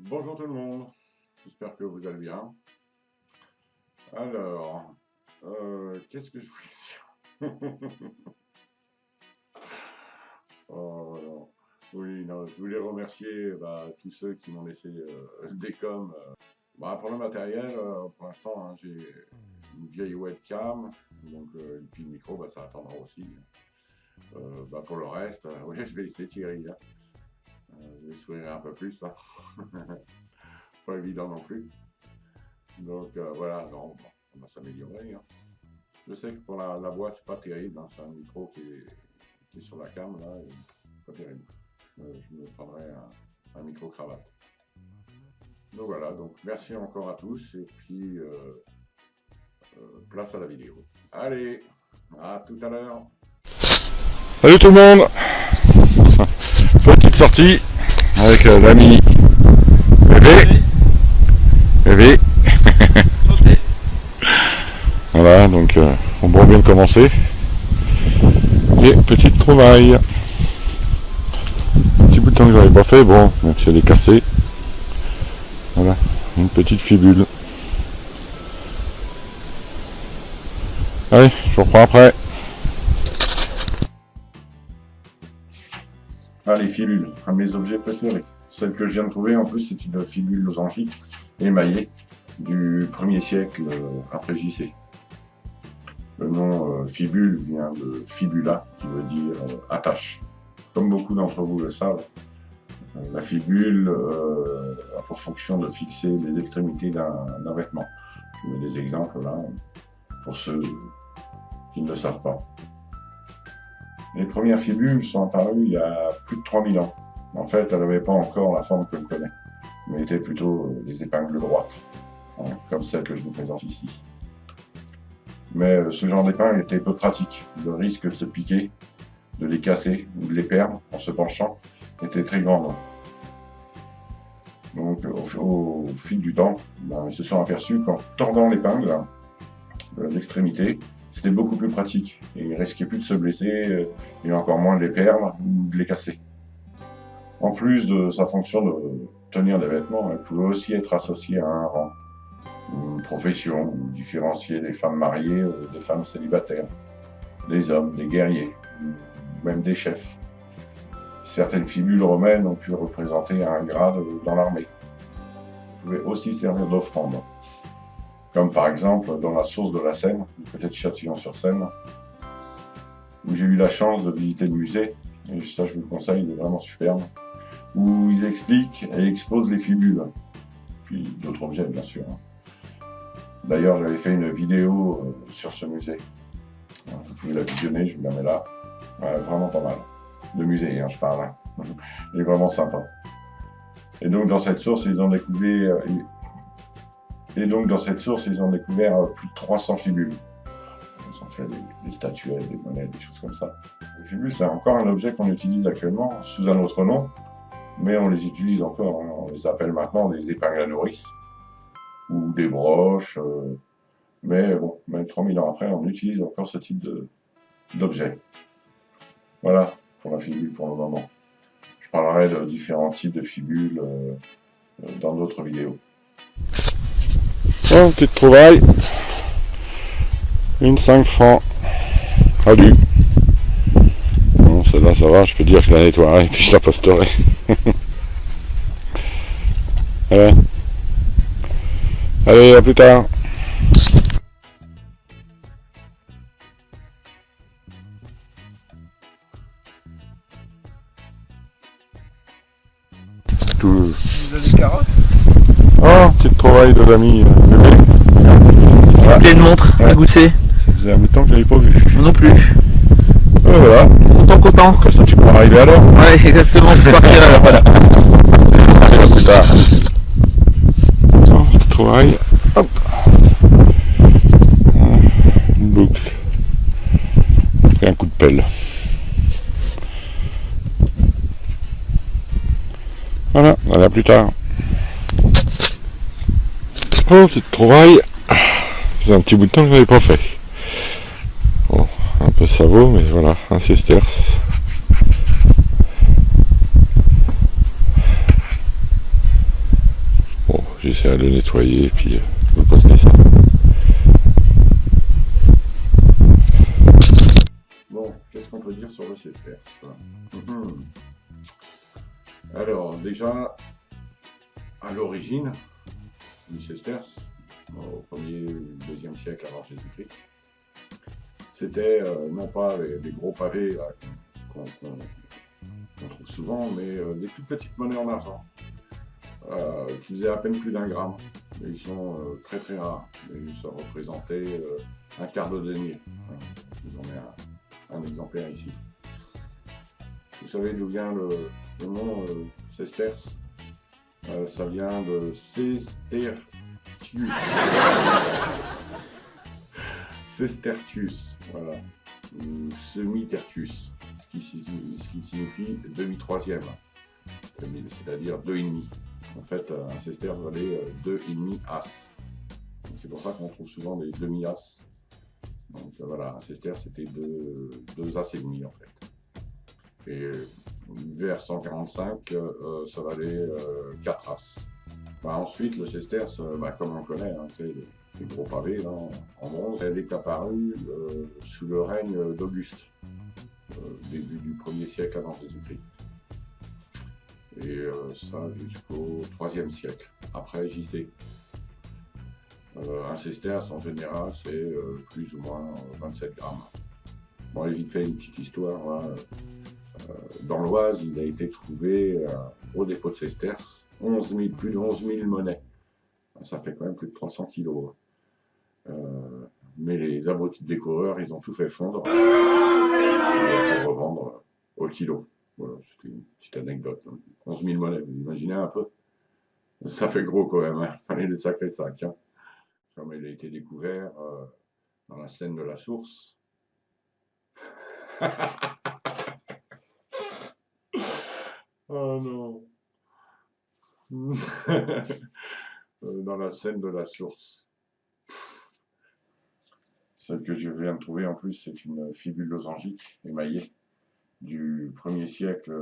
Bonjour tout le monde, j'espère que vous allez bien. Alors, qu'est-ce que je voulais dire? Oh, non. Oui, non, je voulais remercier tous ceux qui m'ont laissé des coms. Pour le matériel, pour l'instant, hein, j'ai une vieille webcam, donc et puis le micro, ça attendra aussi. Pour le reste, oui, je vais essayer Thierry. Hein. Je vais sourire un peu plus, hein. Pas évident non plus. Donc voilà, non, on va s'améliorer. Hein. Je sais que pour la voix, c'est pas terrible, hein, c'est un micro qui est sur la cam, là, et pas terrible. Je me prendrai un micro-cravate. Donc voilà, donc merci encore à tous, et puis place à la vidéo. Allez, à tout à l'heure. Salut tout le monde. Petite sortie avec l'ami bébé. Voilà, donc on pourrait bien commencer. Et petite trouvaille. Un petit bout de temps que j'avais pas fait, bon, même si elle est cassée. Voilà, une petite fibule. Allez, je reprends après. Les fibules, un de mes objets préférés. Celle que je viens de trouver, en plus, c'est une fibule losangique émaillée du 1er siècle après JC. Le nom fibule vient de fibula, qui veut dire attache. Comme beaucoup d'entre vous le savent, la fibule a pour fonction de fixer les extrémités d'un vêtement. Je mets des exemples là, pour ceux qui ne le savent pas. Les premières fibules sont apparues il y a plus de 3000 ans. En fait, elles n'avaient pas encore la forme que l'on connaît, mais étaient plutôt des épingles droites, hein, comme celle que je vous présente ici. Mais ce genre d'épingle était peu pratique. Le risque de se piquer, de les casser ou de les perdre en se penchant était très grand. Donc au fil du temps, ils se sont aperçus qu'en tordant l'épingle de l'extrémité, c'était beaucoup plus pratique et ils risquaient plus de se blesser et encore moins de les perdre ou de les casser. En plus de sa fonction de tenir des vêtements, elle pouvait aussi être associée à un rang, une profession, ou différencier des femmes mariées des femmes célibataires, des hommes, des guerriers, même des chefs. Certaines fibules romaines ont pu représenter un grade dans l'armée. Elles pouvaient aussi servir d'offrande. Comme par exemple dans la source de la Seine, peut-être Châtillon-sur-Seine, où j'ai eu la chance de visiter le musée, et ça je vous le conseille, il est vraiment superbe, où ils expliquent et exposent les fibules, puis d'autres objets bien sûr. D'ailleurs j'avais fait une vidéo sur ce musée, vous pouvez la visionner, je vous la mets là, vraiment pas mal. Le musée, hein, je parle, hein. Il est vraiment sympa. Et donc dans cette source ils ont découvert... plus de 300 fibules. Ils ont fait des statuettes, des monnaies, des choses comme ça. Les fibules, c'est encore un objet qu'on utilise actuellement sous un autre nom, mais on les utilise encore. Hein. On les appelle maintenant des épingles à nourrice ou des broches. Mais bon, même 3000 ans après, on utilise encore ce type d'objet. Voilà pour la fibule pour le moment. Je parlerai de différents types de fibules dans d'autres vidéos. Bon, petite trouvaille. Une 5 francs. Salut. Bon, celle-là, ça va, je peux dire que je la nettoierai et puis je la posterai. Voilà. Allez, à plus tard. Tout... Vous avez des carottes? Oh, petite trouvaille de l'ami bébé. Voilà. Une montre à gousser. Ça faisait un bout de temps que je l'avais pas vu. Moi non plus. Voilà. Content. Comme ça tu peux arriver à l'heure. Ouais, exactement, je peux partir à l'heure, voilà. Allez, à plus tard. Oh, petite trouvaille. Hop. Une boucle. Et un coup de pelle. Voilà, allez, à plus tard. Oh, petite trouvaille. C'est un petit bout de temps que je n'avais pas fait. Bon, un peu savot, mais voilà, un sesterce. j'essaie de le nettoyer et puis vous postez ça. Bon, qu'est-ce qu'on peut dire sur le sesterce? Alors, déjà, à l'origine du sesterce, au 1er ou 2e siècle avant Jésus-Christ, c'était non pas les gros pavés là, qu'on trouve souvent, mais des toutes petites monnaies en argent, qui faisaient à peine plus d'1 gramme. Et ils sont très très rares. Et ça représentait un quart de denier. Vous en avez un exemplaire ici. Vous savez d'où vient le nom sesterce? Ça vient de sestertius. Sestertius, voilà. Ou semi-tertius, ce qui signifie demi-troisième, c'est-à-dire 2,5. En fait, un sesterce valait 2,5 as. C'est pour ça qu'on trouve souvent des demi-as. Donc voilà, un sesterce c'était 2 as et demi en fait. Et vers 145, ça valait 4 as. Ensuite, le sesterce, comme on connaît, hein, les gros pavés là, en bronze, elle est apparue sous le règne d'Auguste, début du 1er siècle avant Jésus-Christ. Et ça jusqu'au 3e siècle, après JC. Un sesterce en général c'est plus ou moins 27 grammes. Bon, et vite fait une petite histoire. Hein. Dans l'Oise, il a été trouvé un gros dépôt de sesterce, plus de 11 000 monnaies. Ça fait quand même plus de 300 kilos. Mais les abrutis de découvreurs, ils ont tout fait fondre pour revendre au kilo. Voilà, c'était une petite anecdote. 11 000 monnaies, vous imaginez un peu? Ça fait gros quand même, hein. Fallait des sacrés sacs. Hein. Comme il a été découvert dans la Seine de la Source. Oh non. Dans la Seine de la Source. Celle que je viens de trouver en plus, c'est une fibule losangique émaillée du 1er siècle